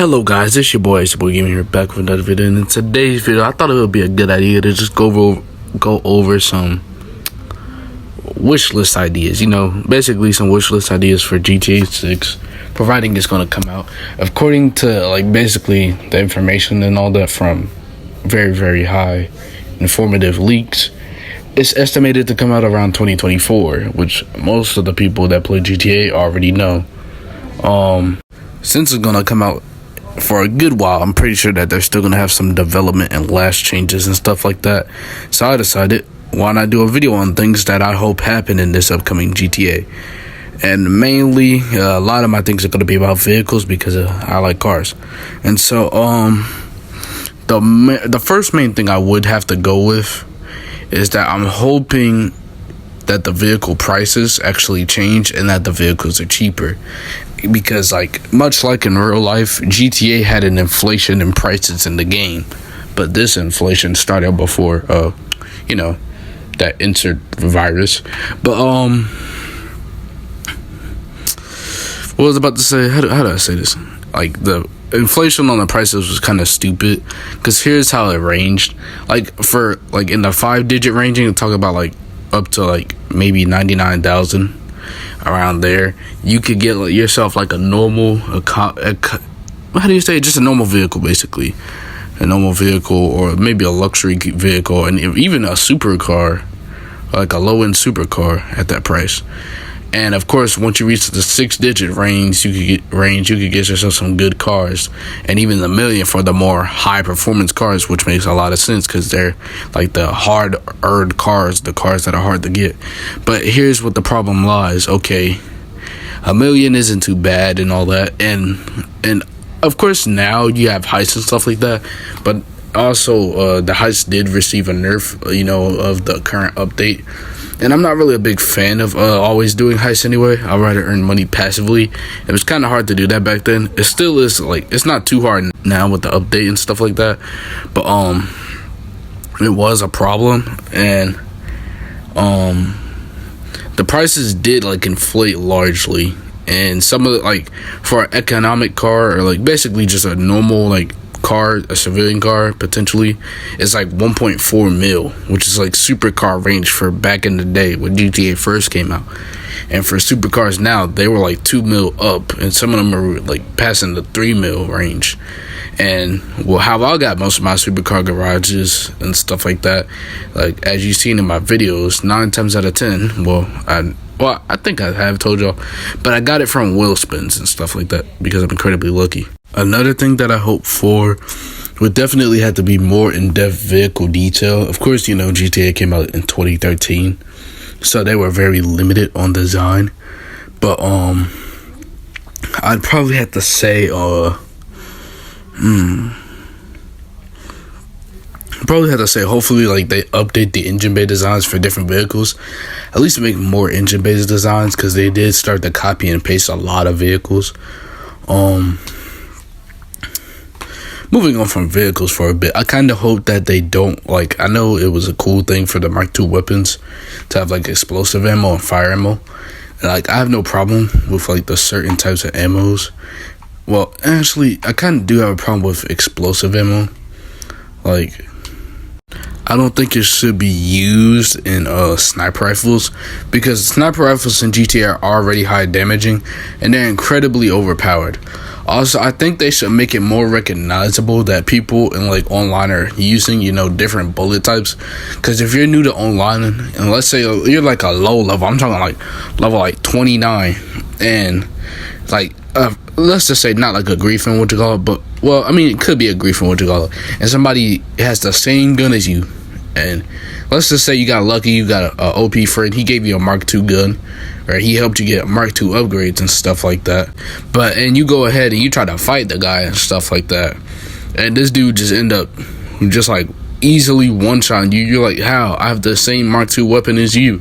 Hello guys, it's your boy Gaming here, back with another video. And in today's video, I thought it would be a good idea to just go over some wish list ideas. Basically some wish list ideas for GTA 6, providing it's going to come out. According to basically the information and all that from very, very high informative leaks, it's estimated to come out around 2024, which most of the people that play GTA already know. Since it's going to come out for a good while, I'm pretty sure that they're still going to have some development and last changes and stuff like that. So I decided, why not do a video on things that I hope happen in this upcoming GTA. And mainly, a lot of my things are going to be about vehicles because I like cars. And so, the first main thing I would have to go with is that I'm hoping that the vehicle prices actually change and that the vehicles are cheaper. Because much like in real life, GTA had an inflation in prices in the game, but this inflation started before that insert virus. But what was I about to say? How do I say this? The inflation on the prices was kind of stupid, because here's how it ranged. For in the 5-digit ranging, talk about up to maybe 99,000. Around there, you could get yourself a normal, how do you say it? Just a normal vehicle, basically. A normal vehicle, or maybe a luxury vehicle, and even a supercar, a low-end supercar at that price. And of course, once you reach the 6-digit range, you could get yourself some good cars, and even the million for the more high-performance cars, which makes a lot of sense because they're the hard-earned cars, the cars that are hard to get. But here's what the problem lies. Okay, $1 million isn't too bad and all that, and of course now you have heists and stuff like that, but also the heist did receive a nerf, of the current update. And I'm not really a big fan of always doing heists anyway. I'd rather earn money passively. It was kind of hard to do that back then. It still is, it's not too hard now with the update and stuff like that. But it was a problem, and the prices did inflate largely. And some of the for an economic car, or basically just a normal car, a civilian car, potentially, it's 1.4 mil, which is supercar range for back in the day when GTA first came out. And for supercars now, they were 2 mil up, and some of them are passing the 3 mil range. And how I got most of my supercar garages and stuff like that, as you've seen in my videos, 9 times out of 10, I think I have told y'all, but I got it from wheel spins and stuff like that because I'm incredibly lucky. Another thing that I hope for would definitely have to be more in-depth vehicle detail. Of course, GTA came out in 2013, so they were very limited on design. But I'd probably have to say hopefully they update the engine bay designs for different vehicles, at least make more engine bay designs, because they did start to copy and paste a lot of vehicles. Moving on from vehicles for a bit, I kind of hope that they don't, I know it was a cool thing for the Mark II weapons to have explosive ammo and fire ammo, and I have no problem with the certain types of ammos. Well, actually, I kind of do have a problem with explosive ammo. I don't think it should be used in sniper rifles, because sniper rifles in GTA are already high damaging and they're incredibly overpowered. Also, I think they should make it more recognizable that people in online are using different bullet types. Because if you're new to online, and let's say you're a low level, I'm talking level 29, and let's just say not a griefing, what you call it, but it could be a griefing, what you call it, and somebody has the same gun as you, and let's just say you got lucky, you got a OP friend, he gave you a Mark II gun, or he helped you get Mark II upgrades and stuff like that, and you go ahead and you try to fight the guy and stuff like that, and this dude just end up just easily one-shotting you. You're how? I have the same Mark II weapon as you.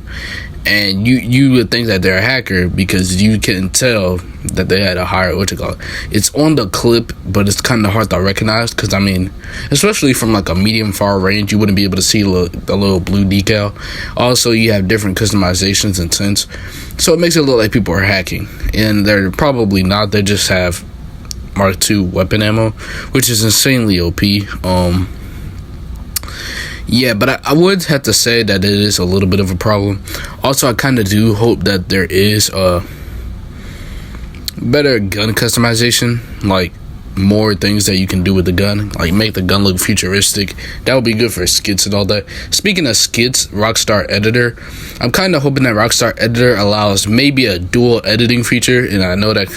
And you would think that they're a hacker, because you can tell that they had a higher, it's on the clip, but it's kind of hard to recognize, because especially from a medium far range, you wouldn't be able to see the little blue decal. Also, you have different customizations and tints, so it makes it look like people are hacking, and they're probably not. They just have Mark II weapon ammo, which is insanely OP. Yeah, but I would have to say that it is a little bit of a problem. Also, I kind of do hope that there is a better gun customization, like more things that you can do with the gun, like make the gun look futuristic. That would be good for skits and all that. Speaking of skits, Rockstar Editor, I'm kind of hoping that Rockstar Editor allows maybe a dual editing feature, and I know that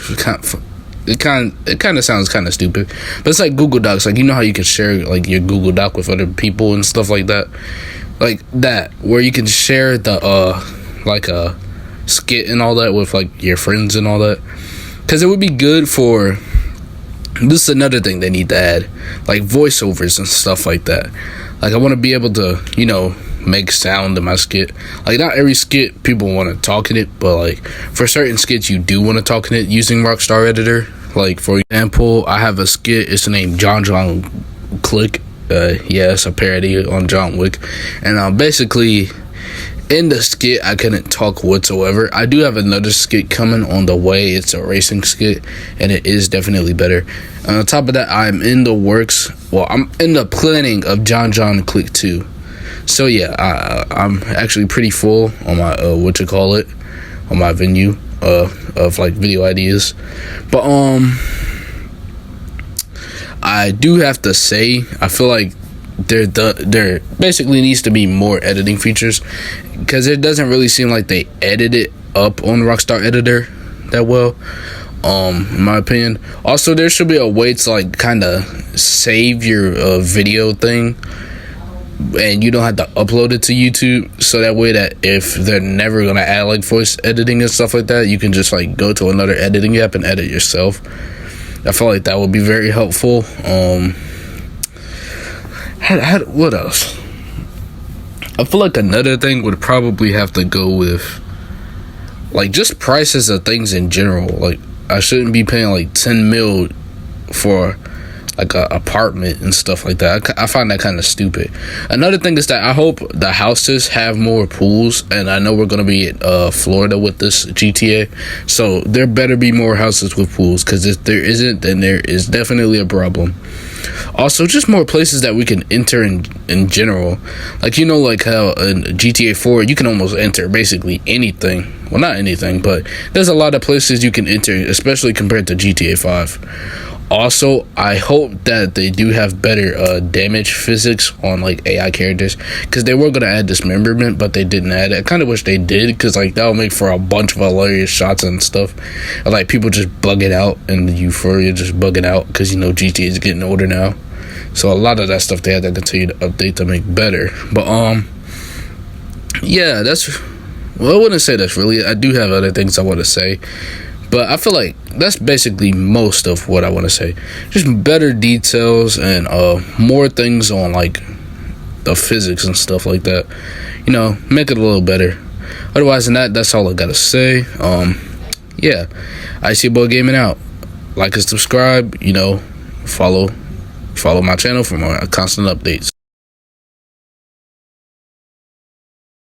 it kind of sounds kind of stupid, but it's like Google Docs. Like, you know how you can share like your Google Doc with other people and stuff like that, like that, where you can share the like a skit and all that with like your friends and all that, because it would be good for. This is another thing they need to add, like voiceovers and stuff like that. Like, I want to be able to, you know, make sound in my skit. Like, not every skit people want to talk in it, but like for certain skits you do want to talk in it using Rockstar Editor. Like, for example, I have a skit, it's named John Click. Yeah, it's a parody on John Wick, and basically in the skit I couldn't talk whatsoever. I do have another skit coming on the way. It's a racing skit, and it is definitely better. On top of that, I'm in the works, well, I'm in the planning of John Click 2. So yeah, I'm actually pretty full on my on my venue of like video ideas. But I do have to say, I feel like there basically needs to be more editing features, because it doesn't really seem like they edit it up on Rockstar Editor that well, in my opinion. Also, there should be a way to like kind of save your video thing, and you don't have to upload it to YouTube, so that way that if they're never gonna add like voice editing and stuff like that, you can just like go to another editing app and edit yourself. I feel like that would be very helpful. What else? I feel like another thing would probably have to go with like just prices of things in general. Like, I shouldn't be paying like 10 mil for like a apartment and stuff like that. I find that kind of stupid. Another thing is that I hope the houses have more pools, and I know we're gonna be at Florida with this GTA, so there better be more houses with pools, because if there isn't, then there is definitely a problem. Also, just more places that we can enter in general. Like, you know, like how in GTA 4 you can almost enter basically anything. Well, not anything, but there's a lot of places you can enter, especially compared to GTA 5. Also, I hope that they do have better damage physics on like AI characters, because they were going to add dismemberment, but they didn't add it. I kind of wish they did, because like that would make for a bunch of hilarious shots and stuff, and like people just bugging out, and the Euphoria just bugging out, because, you know, GTA is getting older now, so a lot of that stuff they had to continue to update to make better. But yeah, I wouldn't say that's really, I do have other things I want to say, but I feel like that's basically most of what I want to say. Just better details and more things on like the physics and stuff like that. You know, make it a little better. Otherwise than that, that's all I gotta say. Yeah, Icy Boy Gaming out. Like and subscribe. You know, follow my channel for more constant updates.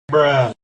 Bruh.